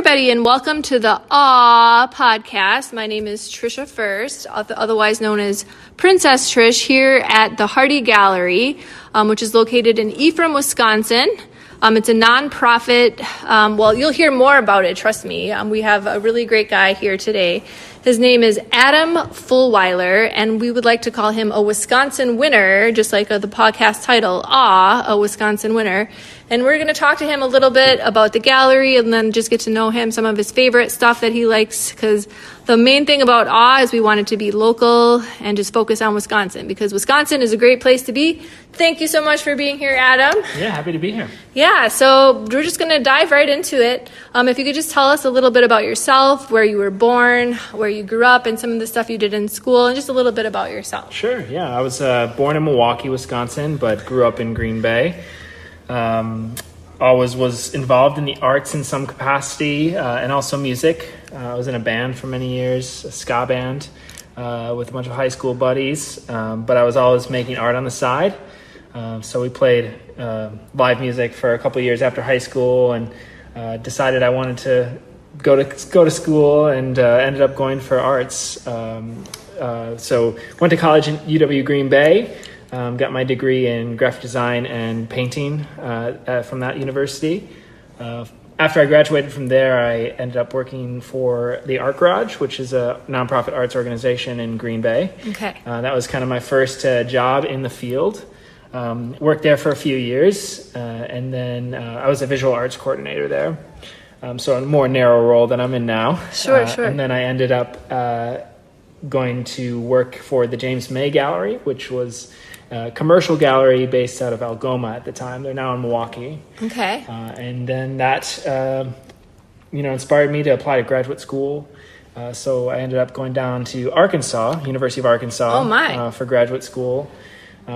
everybody, and welcome to the AWW podcast. My name is Trisha First, otherwise known as Princess Trish, here at the Hardy Gallery, which is located in Ephraim, Wisconsin. It's a nonprofit. Well, you'll hear more about it, trust me. We have a really great guy here today. His name is Adam Fulwiler, and we would like to call him a Wisconsin winner, just like the podcast title, a Wisconsin winner. And we're going to talk to him a little bit about the gallery and then just get to know him, some of his favorite stuff that he likes, because the main thing about AWW is we want it to be local and just focus on Wisconsin, because Wisconsin is a great place to be. Thank you so much for being here, Adam. Yeah, happy to be here. Yeah, so we're just going to dive right into it. If you could just tell us a little bit about yourself, where you were born, where you grew up, and some of the stuff you did in school, and just a little bit about yourself. Sure, yeah. I was born in Milwaukee, Wisconsin, but grew up in Green Bay. Always was involved in the arts in some capacity, and also music. I was in a band for many years, a ska band, with a bunch of high school buddies, but I was always making art on the side. So we played live music for a couple of years after high school, and decided I wanted to go to school, and ended up going for arts. So went to college in UW Green Bay. Got my degree in graphic design and painting from that university. After I graduated from there, I ended up working for the Art Garage, which is a nonprofit arts organization in Green Bay. Okay. That was kind of my first job in the field. Worked there for a few years, and then I was a visual arts coordinator there. So a more narrow role than I'm in now. Sure. And then I ended up going to work for the James May Gallery, which was a commercial gallery based out of Algoma at the time. They're now in Milwaukee. Okay. And then that, inspired me to apply to graduate school. So I ended up going down to Arkansas, University of Arkansas, for graduate school.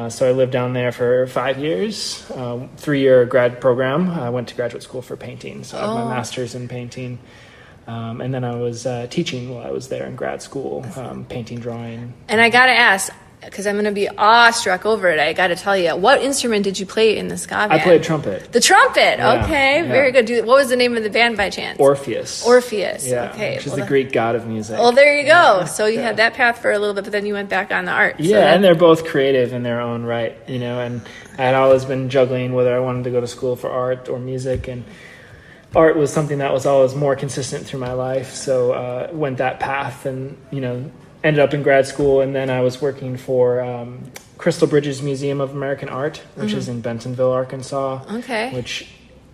So I lived down there for 5 years, 3-year grad program. I went to graduate school for painting. So I have my master's in painting. And then I was teaching while I was there in grad school, painting, drawing. And I got to ask, because I'm going to be awestruck over it, I got to tell you, what instrument did you play in the ska band? I played trumpet. The trumpet, yeah, okay, yeah. Very good. What was the name of the band by chance? Orpheus, yeah, okay. Which is the Greek god of music. Well, there you go. So you had that path for a little bit, but then you went back on the art. Yeah, and they're both creative in their own right, and I had always been juggling whether I wanted to go to school for art or music, and art was something that was always more consistent through my life, so went that path, and ended up in grad school, and then I was working for Crystal Bridges Museum of American Art, which is in Bentonville, Arkansas. Okay. Which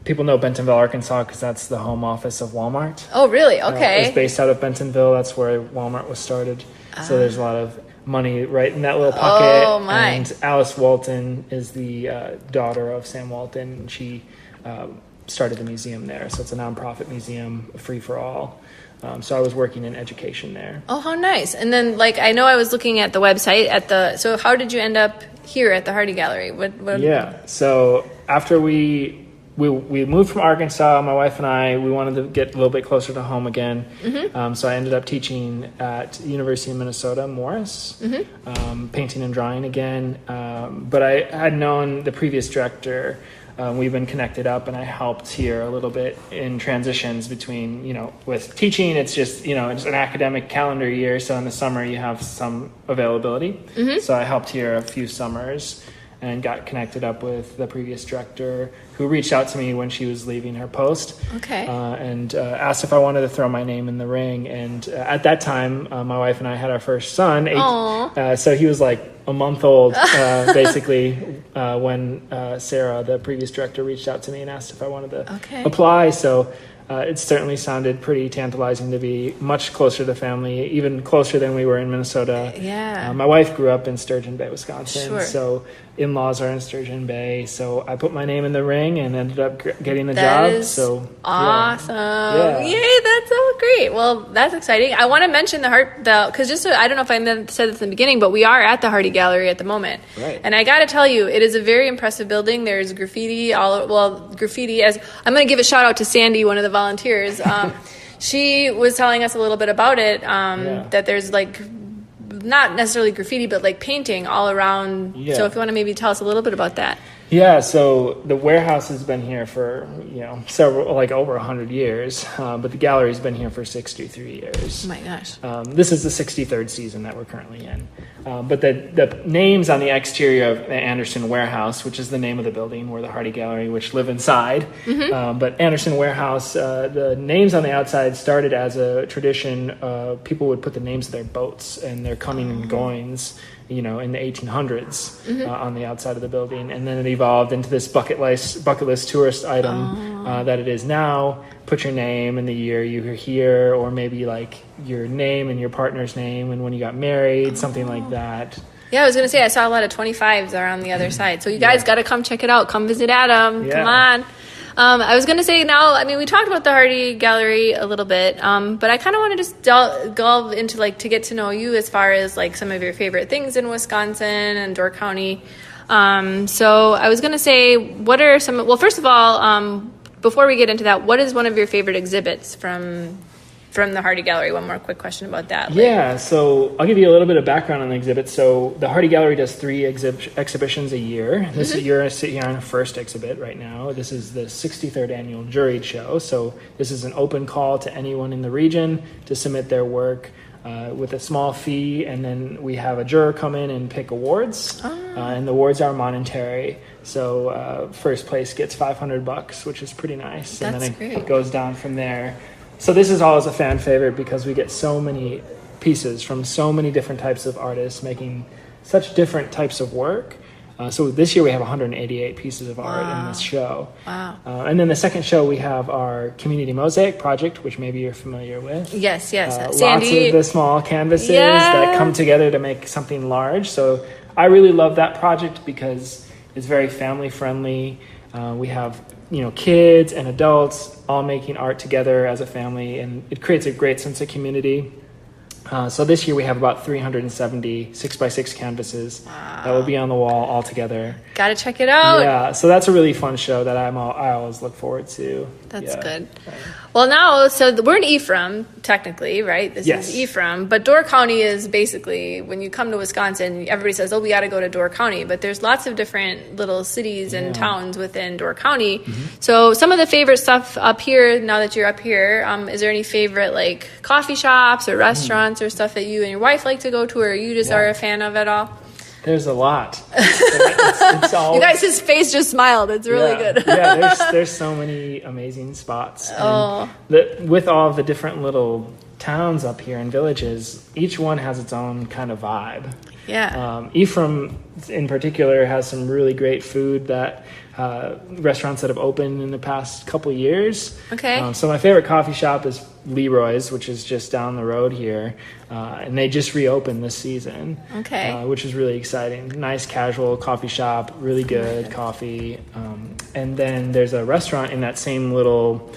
people know Bentonville, Arkansas, because that's the home office of Walmart. Oh, really? Okay. It's based out of Bentonville. That's where Walmart was started. So there's a lot of money right in that little pocket. Oh, my. And Alice Walton is the daughter of Sam Walton, and she started the museum there. So it's a nonprofit museum, free for all. So I was working in education there. Oh, how nice. And then, I know I was looking at the website so how did you end up here at the Hardy Gallery? Yeah. So after we moved from Arkansas, my wife and I, we wanted to get a little bit closer to home again. Mm-hmm. So I ended up teaching at the University of Minnesota, Morris, painting and drawing again. But I had known the previous director. We've been connected up, and I helped here a little bit in transitions between, with teaching, it's just, it's an academic calendar year. So in the summer you have some availability. Mm-hmm. So I helped here a few summers and got connected up with the previous director, who reached out to me when she was leaving her post. Okay. And asked if I wanted to throw my name in the ring. And at that time, my wife and I had our first son. So he was like a month old, basically, when Sarah, the previous director, reached out to me and asked if I wanted to apply. So it certainly sounded pretty tantalizing to be much closer to family, even closer than we were in Minnesota. Yeah. My wife grew up in Sturgeon Bay, Wisconsin. Sure. So in-laws are in Sturgeon Bay. So I put my name in the ring and ended up getting the that job. Is so awesome. Yeah. Yay, that's so great. Well, that's exciting. I want to mention because I don't know if I said this in the beginning, but we are at the Hardy Gallery at the moment. Right. And I got to tell you, it is a very impressive building. There's graffiti as I'm going to give a shout out to Sandy, one of the volunteers. She was telling us a little bit about it, that there's not necessarily graffiti, but painting all around. Yeah. So if you want to maybe tell us a little bit about that. Yeah, so the warehouse has been here for, several, like over 100 years, but the gallery's been here for 63 years. Oh my gosh. This is the 63rd season that we're currently in. But the names on the exterior of the Anderson Warehouse, which is the name of the building where the Hardy Gallery, which live inside, but Anderson Warehouse, the names on the outside started as a tradition. People would put the names of their boats and their coming and goings, in the 1800s on the outside of the building. And then it evolved into this bucket list tourist item that it is now. Put your name and the year you were here, or maybe like your name and your partner's name and when you got married, something like that. Yeah, I was going to say, I saw a lot of 25s are on the other side. So you guys got to come check it out. Come visit Adam. Yeah. Come on. I was going to say now, we talked about the Hardy Gallery a little bit, but I kind of want to just delve into to get to know you as far as some of your favorite things in Wisconsin and Door County. So I was going to say, what are some, well, first of all, before we get into that, what is one of your favorite exhibits from the Hardy Gallery? One more quick question about that. Yeah, so I'll give you a little bit of background on the exhibit. So the Hardy Gallery does 3 exhibitions a year. This year, sitting on our first exhibit right now. This is the 63rd annual juried show. So this is an open call to anyone in the region to submit their work with a small fee, and then we have a juror come in and pick awards, and the awards are monetary. So first place gets $500, which is pretty nice. That's and then great. It goes down from there. So this is always a fan favorite because we get so many pieces from so many different types of artists making such different types of work. So this year we have 188 pieces of art in this show. Wow. And then the second show we have our Community Mosaic project, which maybe you're familiar with. Yes. Lots Sandy. of the small canvases that come together to make something large. So I really love that project because it's very family friendly. We have kids and adults all making art together as a family, and it creates a great sense of community. So this year we have about 370 6x6 canvases that will be on the wall all together. Got to check it out. Yeah, so that's a really fun show that I always look forward to. That's good. Well, now, so we're in Ephraim, technically, right? This is Ephraim, but Door County is basically, when you come to Wisconsin, everybody says, we got to go to Door County, but there's lots of different little cities and towns within Door County. So some of the favorite stuff up here, now that you're up here, is there any favorite coffee shops or restaurants or stuff that you and your wife like to go to, or you just are a fan of at all? There's a lot. It's all, you guys, his face just smiled. It's really good. There's so many amazing spots. And with all of the different little towns up here and villages, each one has its own kind of vibe. Yeah. Ephraim, in particular, has some really great food that restaurants that have opened in the past couple years. Okay. So my favorite coffee shop is Leroy's, which is just down the road here, and they just reopened this season. Okay. Which is really exciting. Nice casual coffee shop, really good coffee. And then there's a restaurant in that same little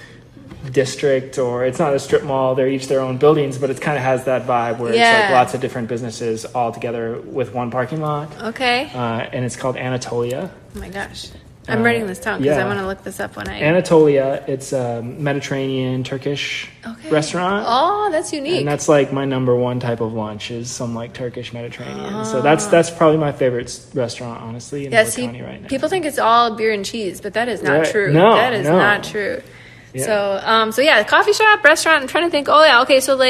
district, or it's not a strip mall, they're each their own buildings, but it kind of has that vibe where it's lots of different businesses all together with one parking lot. Okay. And it's called Anatolia. Oh my gosh. I'm writing this down because I want to look this up when I... Anatolia, it's a Mediterranean Turkish restaurant. Oh, that's unique. And that's my number one type of lunch is some Turkish Mediterranean. So that's probably my favorite restaurant, honestly, in North County right now. People think it's all beer and cheese, but that is not true. No, that is not true. Yeah. So coffee shop, restaurant. I'm trying to think. Oh yeah, okay. So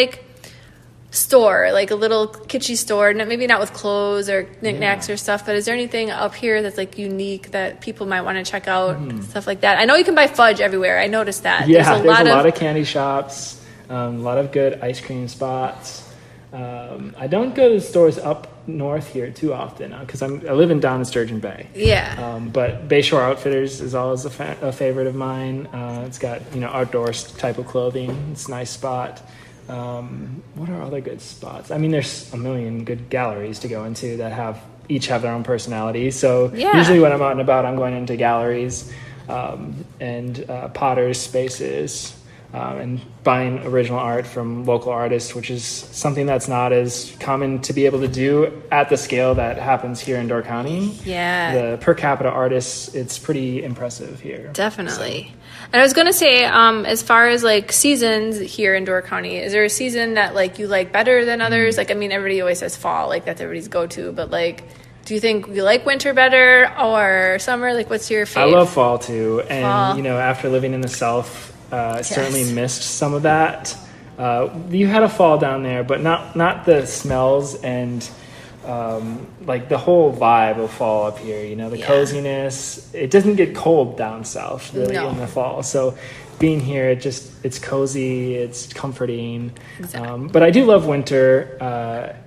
store, a little kitschy store, maybe not with clothes or knickknacks or stuff. But is there anything up here that's unique that people might want to check out? Stuff like that. I know you can buy fudge everywhere. I noticed that. Yeah, there's a lot of candy shops, a lot of good ice cream spots. I don't go to stores up north here too often because I live down in Sturgeon Bay. Yeah. But Bayshore Outfitters is always a favorite of mine. It's got outdoor type of clothing. It's a nice spot. What are other good spots? There's a million good galleries to go into that each have their own personality. So usually when I'm out and about, I'm going into galleries and potters spaces. And buying original art from local artists, which is something that's not as common to be able to do at the scale that happens here in Door County. Yeah. The per capita artists, it's pretty impressive here. Definitely. So. And I was going to say, as far as seasons here in Door County, is there a season that you like better than others? Everybody always says fall, that's everybody's go-to, but do do you think you like winter better or summer? Like, what's your favorite? I love fall too. And, fall. After living in the South, certainly missed some of that. You had a fall down there, but not the smells and like the whole vibe of fall up here. The coziness. It doesn't get cold down south really in the fall. So being here, it's cozy, it's comforting. Exactly. But I do love winter.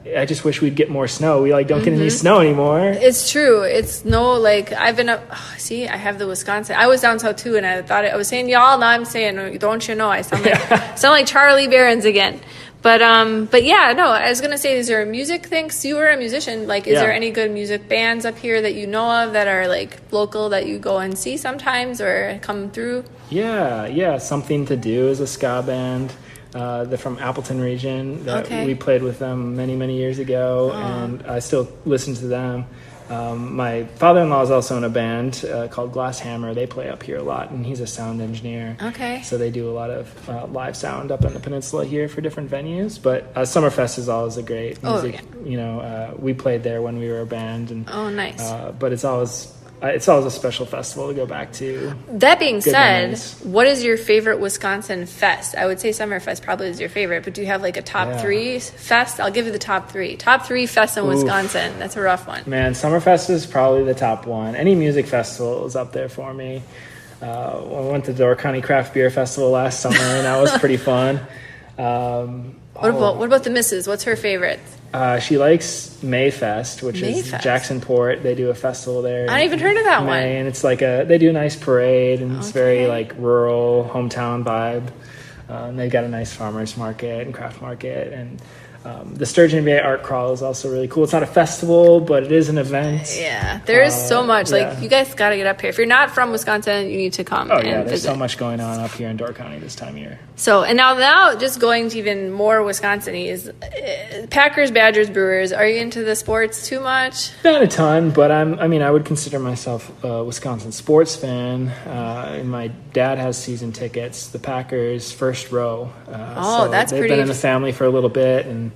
I just wish we'd get more snow. We don't get any snow anymore. It's true. It's I've been up. See, I have the Wisconsin. I was down south too, and I was saying y'all. Now I'm saying, don't you know? I sound like Charlie Barons again. But yeah, no. I was gonna say, is there a music thing? So you were a musician. Like, is there any good music bands up here that you know of that are like local that you go and see sometimes or come through? Yeah. Something to Do is a ska band. They're from Appleton region. We played with them many, many years ago, and I still listen to them. My father-in-law is also in a band called Glass Hammer. They play up here a lot, and he's a sound engineer. Okay. So they do a lot of live sound up on the peninsula here for different venues. But Summerfest is always a great music. We played there when we were a band. And, nice. But it's always a special festival to go back to. That being said, memories. What is your favorite Wisconsin fest? I would say Summerfest probably is your favorite, but do you have like a top three fest? I'll give you the top three. Top three fests in Wisconsin. That's a rough one. Man, Summerfest is probably the top one. Any music festival is up there for me. I went to the Door County Craft Beer Festival last summer, and that was pretty fun. What about the missus? What's her favorite? She likes Mayfest, which is Jacksonport. They do a festival there. I haven't heard of that one. And it's they do a nice parade, and it's very rural, hometown vibe. And they've got a nice farmers market and craft market, and the Sturgeon Bay Art Crawl is also really cool. It's not a festival, but it is an event. Yeah, there is so much. You guys got to get up here. If you're not from Wisconsin, you need to come. There's visit. so much going on up here in Door County this time of year. So, and now just going to even more Wisconsinese, Packers, Badgers, Brewers. Are you into the sports too much? Not a ton, but I would consider myself a Wisconsin sports fan. And my dad has season tickets. The Packers, first row. So that's they've pretty. been in the family for a little bit, and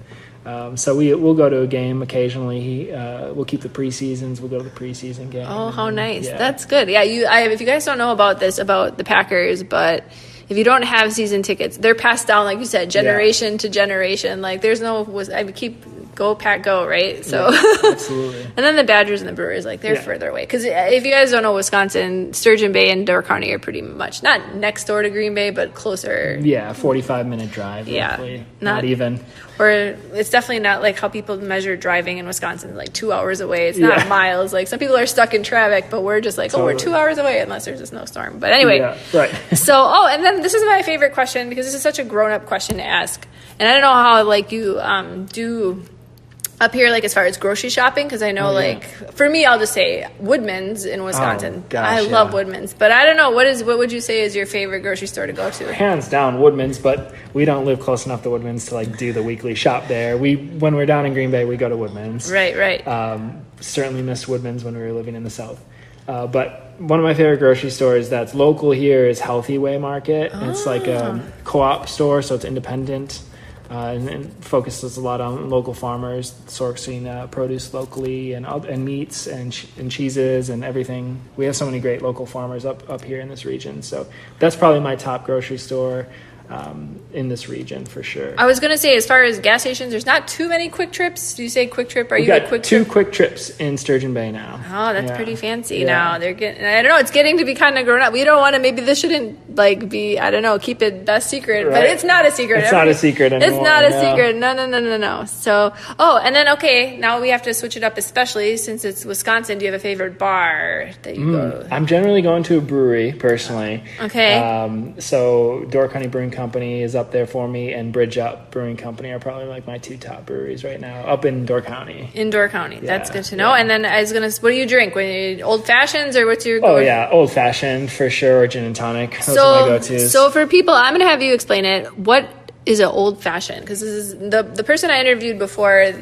so we'll go to a game occasionally. We'll keep the preseasons. We'll go to the preseason game. Oh, how nice! Yeah. That's good. Yeah, if you guys don't know about the Packers, but if you don't have season tickets, they're passed down, like you said, generation to generation. Like there's go Pack go, right? So absolutely. And then the Badgers and the Brewers, they're further away. Because if you guys don't know Wisconsin, Sturgeon Bay and Door County are pretty much not next door to Green Bay, but closer. Yeah, 45-minute drive. Yeah, roughly. Not even. Or it's definitely not like how people measure driving in Wisconsin, 2 hours away. It's not miles. Some people are stuck in traffic, but we're just we're 2 hours away unless there's a snowstorm. But anyway, right. So, and then this is my favorite question because this is such a grown-up question to ask, and I don't know how you do up here, as far as grocery shopping, because I know, for me, I'll just say Woodman's in Wisconsin. Oh, gosh, I love Woodman's, but I don't know, what would you say is your favorite grocery store to go to? Hands down, Woodman's, but we don't live close enough to Woodman's to do the weekly shop there. When we're down in Green Bay, we go to Woodman's. Right. Certainly missed Woodman's when we were living in the South. But one of my favorite grocery stores that's local here is Healthy Way Market. Oh. It's like a co-op store, so it's independent. And focuses a lot on local farmers sourcing produce locally and meats and cheeses and everything. We have so many great local farmers up here in this region. So that's probably my top grocery store in this region for sure. I was going to say, as far as gas stations, there's not too many Quick Trips. Do you say Quick Trip? We got two Quick Trips in Sturgeon Bay now. Oh, that's pretty fancy now. They're getting, I don't know, it's getting to be kind of grown up. We don't want to, maybe this shouldn't be, I don't know, keep it best secret, right. But it's not a secret. It's not a secret anymore. It's not a secret. No. So, and then, okay, now we have to switch it up, especially since it's Wisconsin. Do you have a favorite bar that you go to? I'm generally going to a brewery, personally. Okay. So Door County Brewing Company is up there for me, and Bridge Up Brewing Company are probably my two top breweries right now, up in Door County. In Door County. That's good to know. And then I was going to, what do you drink? Old Fashions, or what's your go? Oh, yeah, Old Fashioned for sure, or gin and tonic. Those are my go-tos. So for people, I'm going to have you explain it. What is an Old Fashioned? Because this is the person I interviewed before,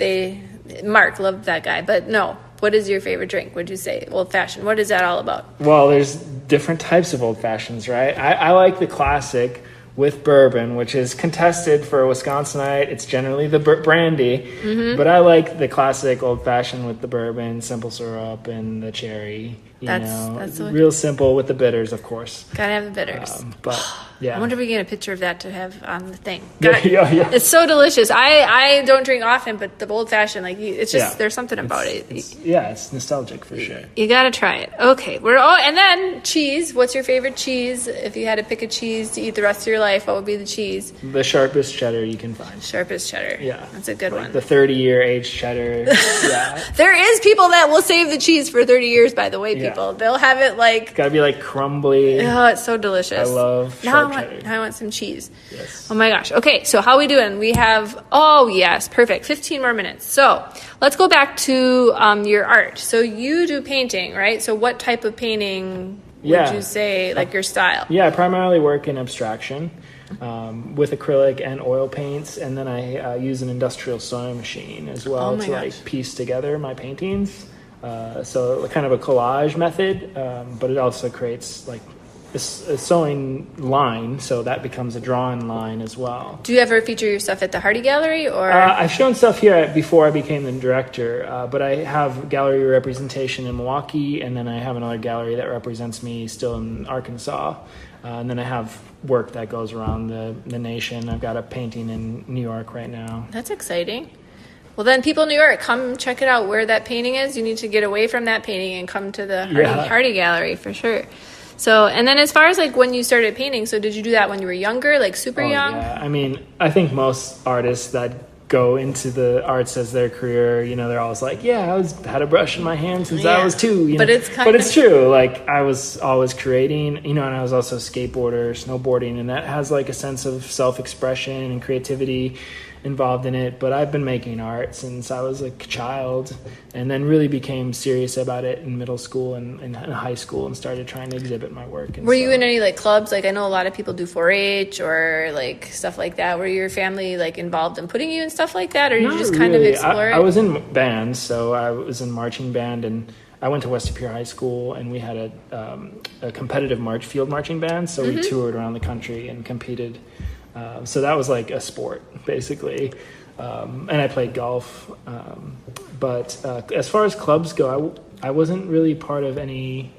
Mark, loved that guy, but no. What is your favorite drink? Would you say Old Fashioned? What is that all about? Well, there's different types of Old Fashions, right? I like the classic, with bourbon, which is contested for a Wisconsinite. It's generally the brandy, but I like the classic old-fashioned with the bourbon, simple syrup, and the cherry. That's real simple with the bitters, of course. Gotta have the bitters. But yeah, I wonder if we can get a picture of that to have on the thing. Yeah. It's so delicious. I don't drink often, but the old fashioned, like it's just there's something about it. It's nostalgic for sure. You gotta try it. Okay, and then cheese. What's your favorite cheese? If you had to pick a cheese to eat the rest of your life, what would be the cheese? The sharpest cheddar you can find. Sharpest cheddar. Yeah, that's a good one. The 30-year aged cheddar. Yeah, there is people that will save the cheese for 30 years. By the way, people they'll have it like gotta be like crumbly. Oh, it's so delicious. I love sharp cheddar. Now I want some cheese. Yes. Oh my gosh. Okay, so how we doing? We have perfect. 15 more minutes. So let's go back to your art. So you do painting, right? So what type of painting would you say, like your style? Yeah, I primarily work in abstraction with acrylic and oil paints, and then I use an industrial sewing machine as well to like piece together my paintings. So kind of a collage method, but it also creates like a sewing line, so that becomes a drawn line as well. Do you ever feature your stuff at the Hardy Gallery? Or I've shown stuff here before I became the director, but I have gallery representation in Milwaukee, and then I have another gallery that represents me still in Arkansas, and then I have work that goes around the nation. I've got a painting in New York right now. That's exciting. Well, then people in New York, come check it out where that painting is. You need to get away from that painting and come to the Hardy Gallery for sure. So, and then as far as like when you started painting, so did you do that when you were younger, like super young? Yeah, I mean, I think most artists that go into the arts as their career, they're always like, I had a brush in my hand since I was 2. But it's true. Like I was always creating, and I was also a skateboarder, snowboarding, and that has like a sense of self-expression and creativity involved in it. But I've been making art since I was a child, and then really became serious about it in middle school and in high school, and started trying to exhibit my work. Were you in any like clubs? Like I know a lot of people do 4-H or like stuff like that. Were your family like involved in putting you in stuff like that, or did you just kind of explore it? I was in bands, so I was in marching band, and I went to West Superior High School, and we had a competitive field marching band, so we toured around the country and competed. So that was like a sport, basically. And I played golf. But as far as clubs go, I wasn't really part of any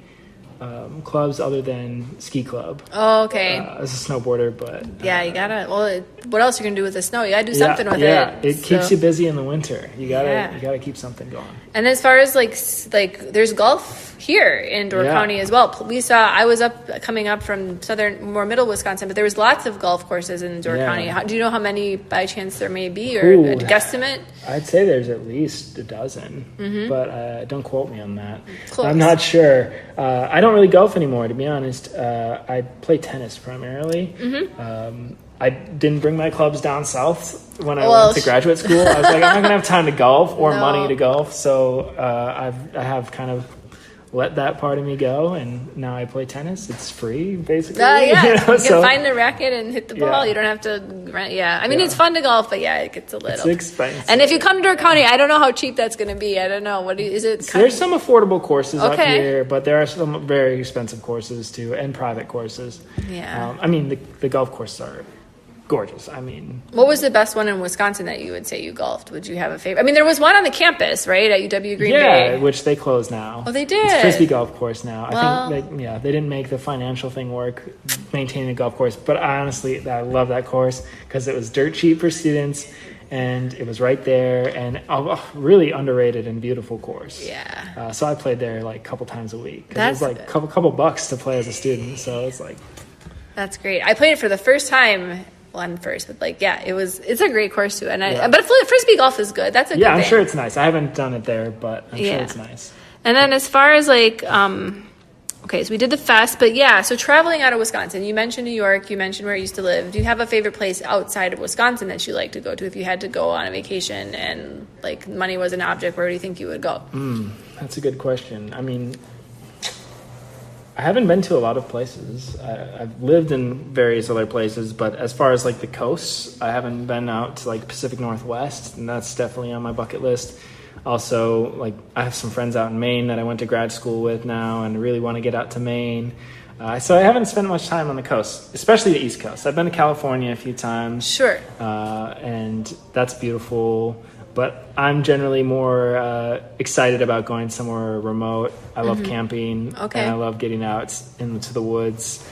clubs other than ski club. Oh, okay. As a snowboarder, but... you gotta... Well, what else are you gonna do with the snow? You gotta do something with it. Yeah, it keeps you busy in the winter. You gotta keep something going. And as far as like there's golf here in Door County as well. I was coming up from more middle Wisconsin, but there was lots of golf courses in Door County. Do you know how many by chance there may be, or a guesstimate? I'd say there's at least a dozen, but don't quote me on that. Close. I'm not sure. I don't really golf anymore, to be honest. I play tennis primarily. I didn't bring my clubs down south when I went to graduate school. I was like, I'm not going to have time to golf or money to golf, so I have kind of let that part of me go, and now I play tennis. It's free, basically. You can find the racket and hit the ball. You don't have to rent. I mean, it's fun to golf, but it gets a little... It's expensive. And if you come to Door County, I don't know how cheap that's going to be. I don't know. What is it? There's some affordable courses up here, but there are some very expensive courses, too, and private courses. I mean, the golf courses are gorgeous. I mean, what was the best one in Wisconsin that you would say you golfed? Would you have a favorite? I mean, there was one on the campus, right, at UW Green Bay. Yeah, which they closed now. Oh, they did. It's Frisbee Golf Course now. I think they didn't make the financial thing work, maintaining a golf course. But I love that course because it was dirt cheap for students, and it was right there, and a really underrated and beautiful course. Yeah. So I played there like a couple times a week because it was like a couple bucks to play as a student. So it's like, that's great. I played it for the first time. Well, I'm first, but it's a great course too. But Frisbee golf is good. That's a good thing. I'm sure it's nice. I haven't done it there, but I'm sure it's nice. And then as far as like, okay, so we did the fest, but so traveling out of Wisconsin, you mentioned New York, you mentioned where you used to live. Do you have a favorite place outside of Wisconsin that you like to go to? If you had to go on a vacation and like money was an object, where do you think you would go? That's a good question. I mean, I haven't been to a lot of places. I've lived in various other places, but as far as like the coasts, I haven't been out to like Pacific Northwest, and that's definitely on my bucket list. Also, like I have some friends out in Maine that I went to grad school with now, and really want to get out to Maine. So I haven't spent much time on the coast, especially the East Coast. I've been to California a few times. Sure. And that's beautiful. But I'm generally more excited about going somewhere remote. I love camping. Okay. And I love getting out into the woods.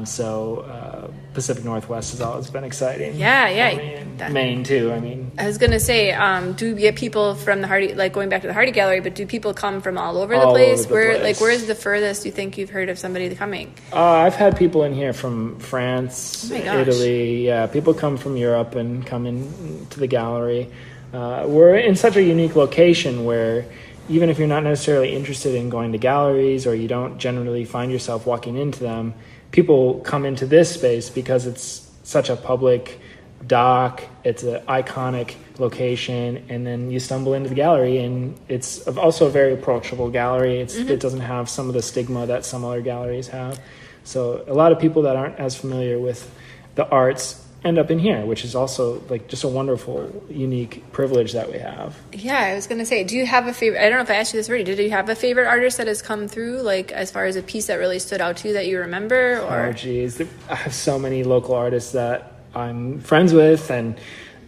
So Pacific Northwest has always been exciting. Yeah. And Maine too. I was gonna say, do we get people from the Hardy, like going back to the Hardy Gallery, but do people come from all over the place? Where's the furthest you think you've heard of somebody coming? I've had people in here from France, Oh my gosh. Italy. Yeah, people come from Europe and come in to the gallery. We're in such a unique location where even if you're not necessarily interested in going to galleries or you don't generally find yourself walking into them, people come into this space because it's such a public dock, it's an iconic location, and then you stumble into the gallery, and it's also a very approachable gallery. It doesn't have some of the stigma that some other galleries have. So a lot of people that aren't as familiar with the arts end up in here, which is also like just a wonderful, unique privilege that we have. Yeah, I was going to say, do you have a favorite? I don't know if I asked you this already. Did you have a favorite artist that has come through, like as far as a piece that really stood out to you that you remember? Or? Oh, geez. I have so many local artists that I'm friends with and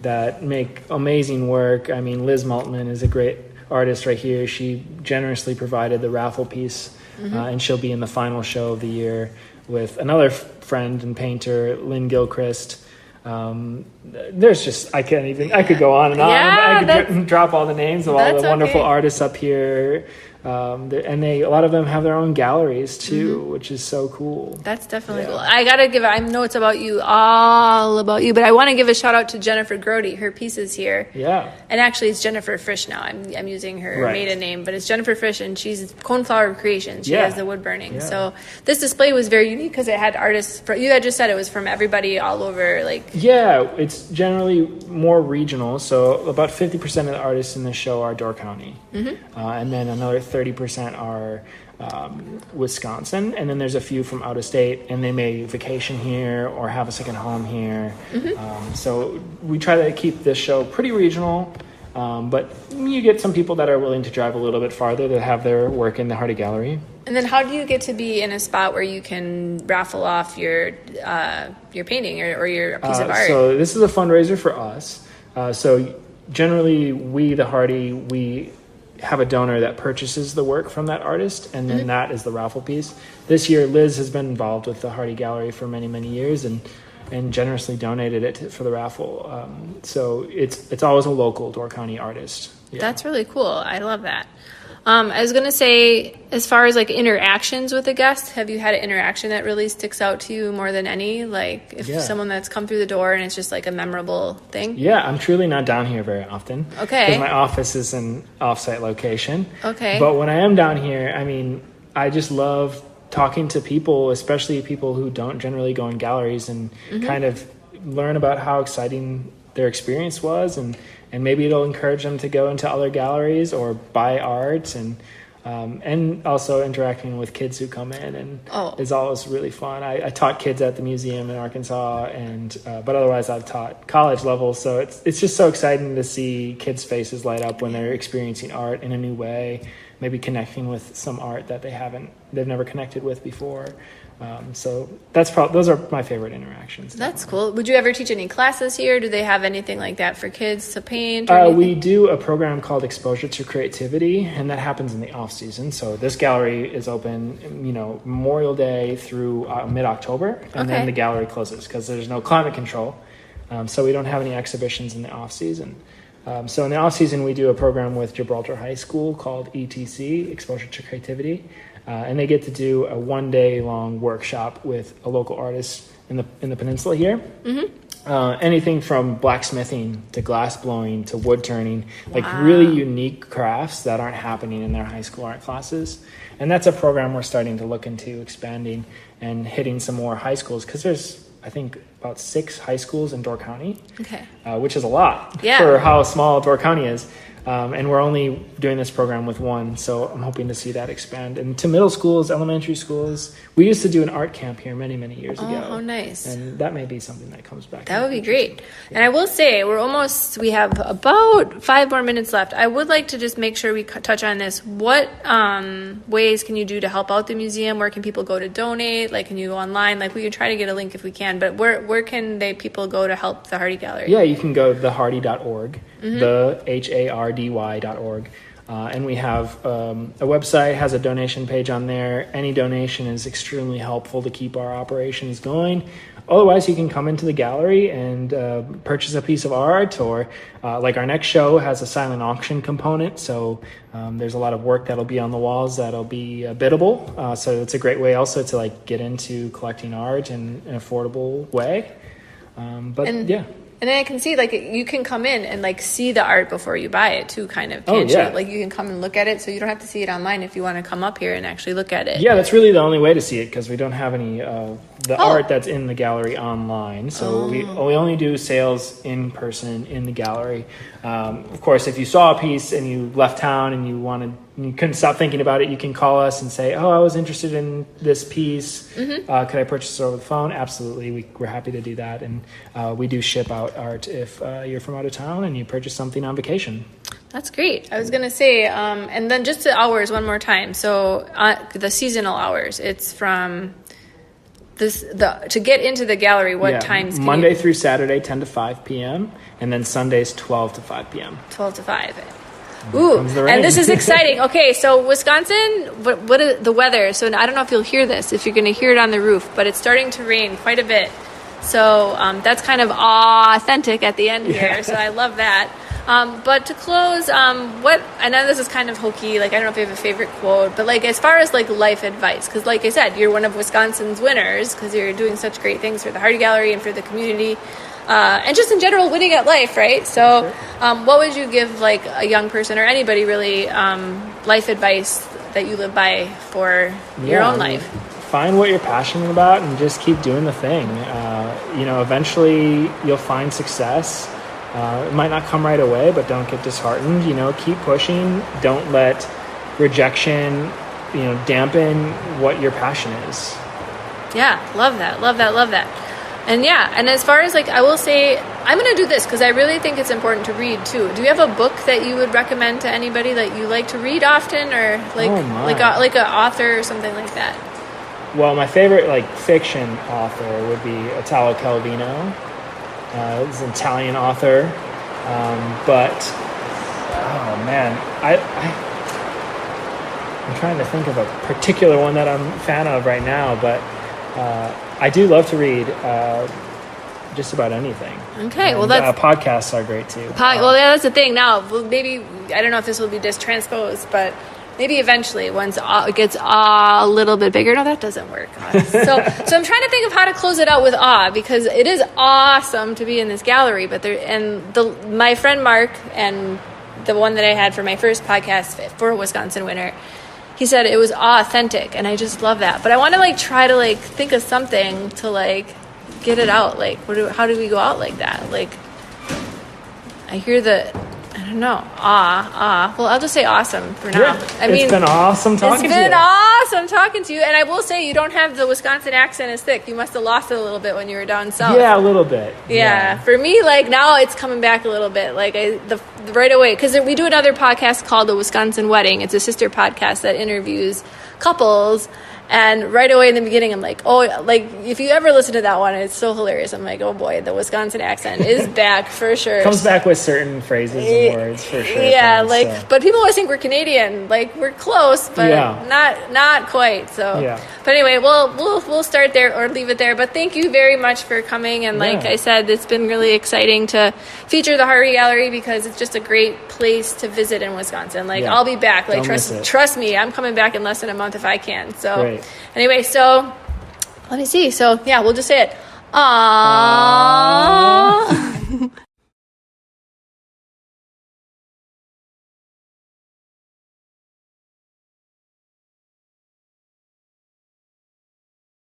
that make amazing work. I mean, Liz Maltman is a great artist right here. She generously provided the raffle piece, and she'll be in the final show of the year with another friend and painter, Lynn Gilchrist. There's just, I could go on and on. Yeah, I could drop all the names of all the wonderful artists up here. And a lot of them have their own galleries too, which is so cool. That's definitely cool. I know it's all about you, but I want to give a shout out to Jennifer Grody. Her piece is here. Yeah. And actually it's Jennifer Frisch now. I'm using her maiden name, but it's Jennifer Frisch, and she's Coneflower Creations. She has the wood burning. Yeah. So this display was very unique because it had artists, you had just said it was from everybody all over. Yeah, it's generally more regional. So about 50% of the artists in the show are Door County. And then another 30% are Wisconsin, and then there's a few from out of state, and they may vacation here or have a second home here. So we try to keep this show pretty regional, but you get some people that are willing to drive a little bit farther to have their work in the Hardy Gallery. And then how do you get to be in a spot where you can raffle off your painting or your piece of art? So this is a fundraiser for us. So generally we, the Hardy, we have a donor that purchases the work from that artist, and then that is the raffle piece. This year, Liz has been involved with the Hardy Gallery for many, many years and generously donated it for the raffle. So it's always a local Door County artist. Yeah. That's really cool. I love that. I was going to say, as far as interactions with a guest, have you had an interaction that really sticks out to you more than any? Someone that's come through the door and it's just a memorable thing? Yeah, I'm truly not down here very often. Okay. Because my office is an off-site location. Okay. But when I am down here, I just love talking to people, especially people who don't generally go in galleries, and kind of learn about how exciting their experience was, and maybe it'll encourage them to go into other galleries or buy art, and also interacting with kids who come in and is always really fun. I taught kids at the museum in Arkansas, but otherwise I've taught college level, so it's just so exciting to see kids' faces light up when they're experiencing art in a new way, maybe connecting with some art that they've never connected with before. So those are my favorite interactions. That's cool. Would you ever teach any classes here? Do they have anything like that for kids to paint? We do a program called Exposure to Creativity, and that happens in the off season. So this gallery is open, Memorial Day through mid-October, and then the gallery closes because there's no climate control. So we don't have any exhibitions in the off season. So in the off season, we do a program with Gibraltar High School called ETC, Exposure to Creativity. And they get to do a 1-day long workshop with a local artist in the peninsula here. Anything from blacksmithing to glass blowing to wood turning, really unique crafts that aren't happening in their high school art classes. And that's a program we're starting to look into expanding and hitting some more high schools, because there's, I think, about 6 high schools in Door County, which is a lot for how small Door County is. And we're only doing this program with one, so I'm hoping to see that expand. And to middle schools, elementary schools. We used to do an art camp here many, many years ago. Oh, nice. And that may be something that comes back. That would be great. And I will say, we have about 5 more minutes left. I would like to just make sure we touch on this. What ways can you do to help out the museum? Where can people go to donate? Like, can you go online? Like, we can try to get a link if we can, but where can people go to help the Hardy Gallery? Yeah, you can go to thehardy.org, the HARDY.org. And we have a website, has a donation page on there. Any donation is extremely helpful to keep our operations going. Otherwise, you can come into the gallery and purchase a piece of art, or like our next show has a silent auction component. So there's a lot of work that'll be on the walls that'll be biddable. So it's a great way also to like get into collecting art in an affordable way. And then I can see, like, you can come in and, like, see the art before you buy it, too, kind of, can't you? Like, you can come and look at it, so you don't have to see it online if you want to come up here and actually look at it. Yeah, that's really the only way to see it, because we don't have any art that's in the gallery online. So we only do sales in person in the gallery. Of course, if you saw a piece and you left town and you couldn't stop thinking about it, you can call us and say, I was interested in this piece. Could I purchase it over the phone? Absolutely. We're happy to do that. And we do ship out art if you're from out of town and you purchase something on vacation. That's great. I was going to say, and then just the hours one more time. So the seasonal hours, it's from to get into the gallery, what times? Monday through Saturday, 10 to 5 p.m. And then Sundays, 12 to 5 p.m. 12 to 5. Ooh, and this is exciting. Okay, so Wisconsin, what is the weather? So I don't know if you'll hear this, if you're going to hear it on the roof, but it's starting to rain quite a bit. So that's kind of authentic at the end here, so I love that. But to close, I know this is kind of hokey, like I don't know if you have a favorite quote, but like as far as like life advice, because like I said, you're one of Wisconsin's winners because you're doing such great things for the Hardy Gallery and for the community. And just in general, winning at life, right? So what would you give like a young person or anybody really life advice that you live by for your own life? Find what you're passionate about and just keep doing the thing. Eventually you'll find success. It might not come right away, but don't get disheartened. Keep pushing. Don't let rejection, dampen what your passion is. Yeah, love that. And and as far as like, I will say, I'm going to do this because I really think it's important to read too. Do you have a book that you would recommend to anybody that you like to read often, or like an author or something like that? Well, my favorite like fiction author would be Italo Calvino. He's an Italian author, but I'm trying to think of a particular one that I'm a fan of right now, but I do love to read just about anything. Okay, well that's podcasts are great too. That's the thing. Now, maybe I don't know if this will be just transposed, but maybe eventually once it gets a little bit bigger. No, that doesn't work. So I'm trying to think of how to close it out with awe, because it is awesome to be in this gallery. But my friend Mark and the one that I had for my first podcast for a Wisconsin winner, he said it was authentic, and I just love that. But I want to try to think of something to get it out. How do we go out like that? I hear I don't know. Well, I'll just say awesome for now. Yeah, it's been awesome talking to you. It's been awesome talking to you. And I will say, you don't have the Wisconsin accent as thick. You must have lost it a little bit when you were down south. Yeah, a little bit. Yeah. For me, now it's coming back a little bit. Right away. Because we do another podcast called The Wisconsin Wedding. It's a sister podcast that interviews couples. And right away in the beginning, I'm if you ever listen to that one, it's so hilarious. I'm like, oh boy, the Wisconsin accent is back for sure. Comes back with certain phrases and words for sure. Yeah, but people always think we're Canadian. We're close, but not quite. So, but anyway, we'll start there or leave it there. But thank you very much for coming. And like I said, it's been really exciting to feature the Hardy Gallery because it's just a great place to visit in Wisconsin. I'll be back. Trust me, I'm coming back in less than a month if I can. So. Great. Anyway, so let me see. So, we'll just say it. Aww.